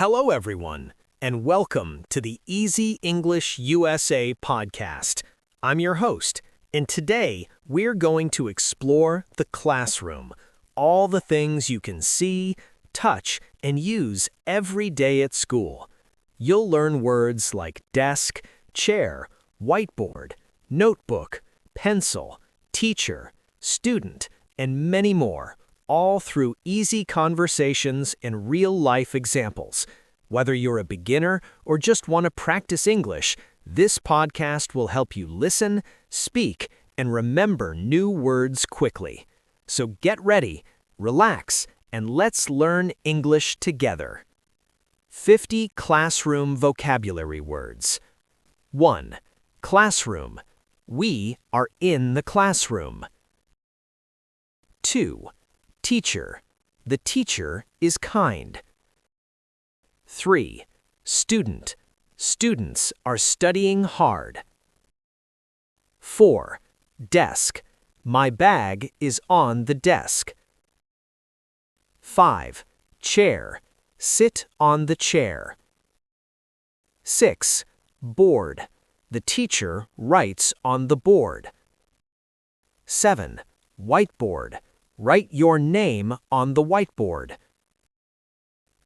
Hello, everyone, and welcome to the Easy English USA podcast. I'm your host, and today we're going to explore the classroom, all the things you can see, touch, and use every day at school. You'll learn words like desk, chair, whiteboard, notebook, pencil, teacher, student, and many more, all through easy conversations and real-life examples. Whether you're a beginner or just want to practice English, this podcast will help you listen, speak, and remember new words quickly. So get ready, relax, and let's learn English together. 50 classroom vocabulary words. 1. Classroom. We are in the classroom. 2. Teacher. The teacher is kind. 3. Student. Students are studying hard. 4. Desk. My bag is on the desk. 5. Chair. Sit on the chair. 6. Board. The teacher writes on the board. 7. Whiteboard. Write your name on the whiteboard.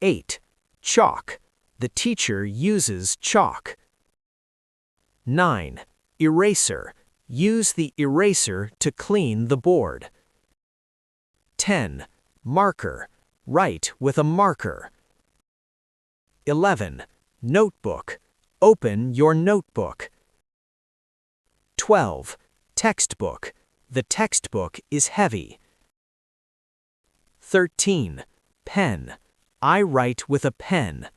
8. Chalk. The teacher uses chalk. 9. Eraser. Use the eraser to clean the board. 10. Marker. Write with a marker. 11. Notebook. Open your notebook. 12. Textbook. The textbook is heavy. 13. Pen. I write with a pen.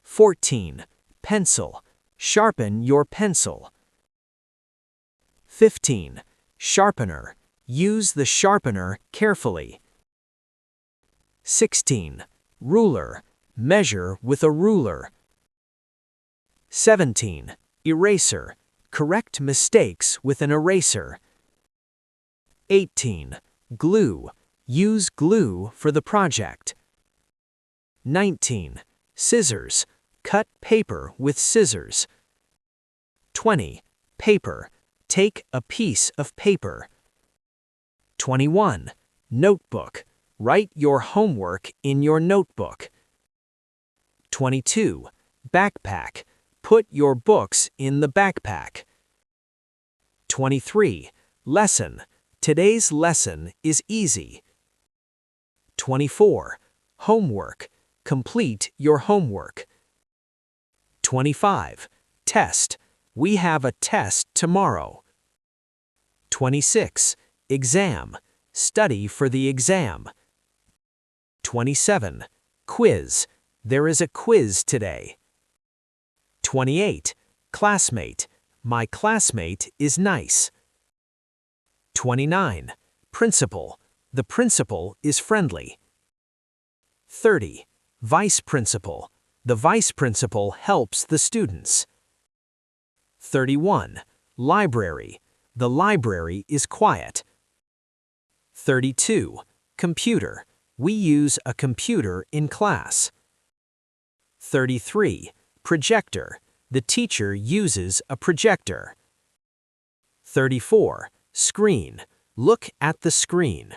14. Pencil. Sharpen your pencil. 15. Sharpener. Use the sharpener carefully. 16. Ruler. Measure with a ruler. 17. Eraser. Correct mistakes with an eraser. 18. Glue. Use glue for the project. 19. Scissors. Cut paper with scissors. 20. Paper. Take a piece of paper. 21. Notebook. Write your homework in your notebook. 22. Backpack. Put your books in the backpack. 23. Lesson. Today's lesson is easy. 24. Homework. Complete your homework. 25. Test. We have a test tomorrow. 26. Exam. Study for the exam. 27. Quiz. There is a quiz today. 28. Classmate. My classmate is nice. 29. Principal. The principal is friendly. 30. Vice principal. The vice principal helps the students. 31. Library. The library is quiet. 32. Computer. We use a computer in class. 33. Projector. The teacher uses a projector. 34. Screen. Look at the screen.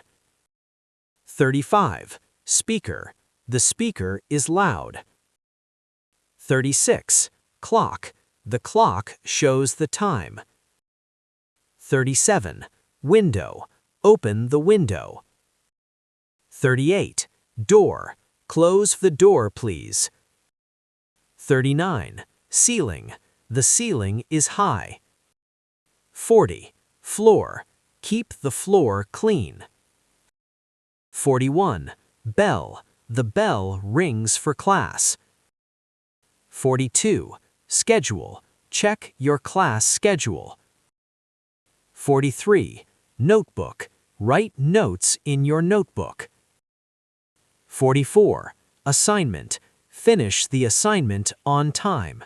35. Speaker. The speaker is loud. 36. Clock. The clock shows the time. 37. Window. Open the window. 38. Door. Close the door, please. 39. Ceiling. The ceiling is high. 40. Floor. Keep the floor clean. 41. Bell. The bell rings for class. 42. Schedule. Check your class schedule. 43. Notebook. Write notes in your notebook. 44. Assignment. Finish the assignment on time.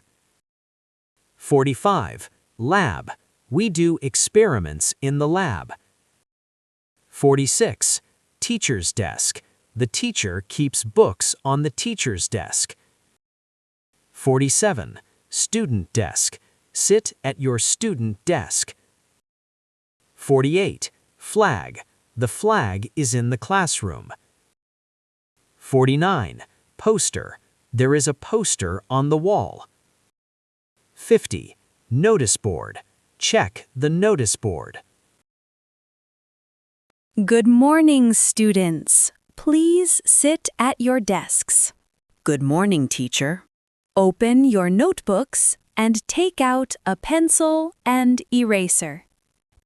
45. Lab. We do experiments in the lab. 46. Teacher's desk. The teacher keeps books on the teacher's desk. 47. Student desk. Sit at your student desk. 48. Flag. The flag is in the classroom. 49. Poster. There is a poster on the wall. 50. Notice board. Check the notice board. Good morning, students. Please sit at your desks. Good morning, teacher. Open your notebooks and take out a pencil and eraser.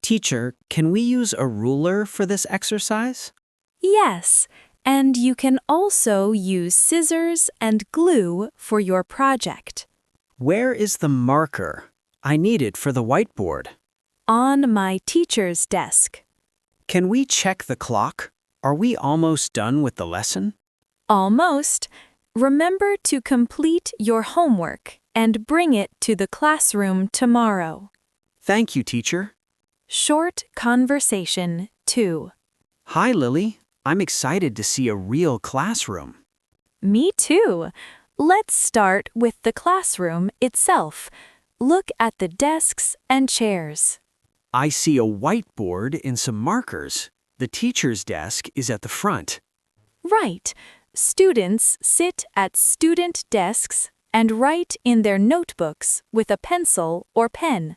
Teacher, can we use a ruler for this exercise? Yes, and you can also use scissors and glue for your project. Where is the marker? I need it for the whiteboard. On my teacher's desk. Can we check the clock? Are we almost done with the lesson? Almost. Remember to complete your homework and bring it to the classroom tomorrow. Thank you, teacher. Short conversation 2. Hi, Lily. I'm excited to see a real classroom. Me too. Let's start with the classroom itself. Look at the desks and chairs. I see a whiteboard and some markers. The teacher's desk is at the front. Right. Students sit at student desks and write in their notebooks with a pencil or pen.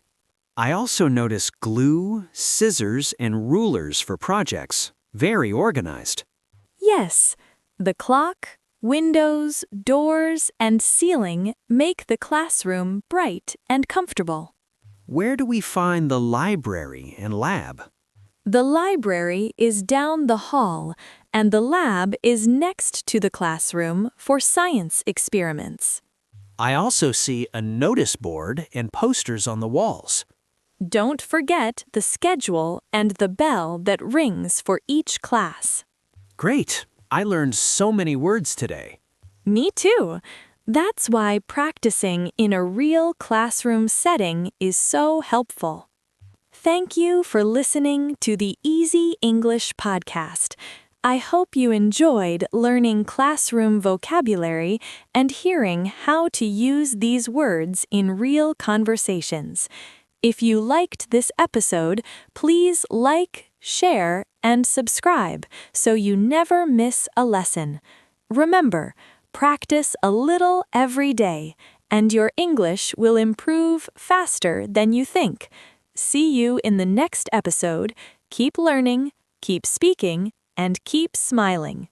I also notice glue, scissors, and rulers for projects. Very organized. Yes, the clock, windows, doors, and ceiling make the classroom bright and comfortable. Where do we find the library and lab? The library is down the hall, and the lab is next to the classroom for science experiments. I also see a notice board and posters on the walls. Don't forget the schedule and the bell that rings for each class. Great! I learned so many words today. Me too. That's why practicing in a real classroom setting is so helpful. Thank you for listening to the Easy English podcast. I hope you enjoyed learning classroom vocabulary and hearing how to use these words in real conversations. If you liked this episode, please like, share, and subscribe so you never miss a lesson. Remember, practice a little every day, and your English will improve faster than you think. See you in the next episode. Keep learning, keep speaking, and keep smiling.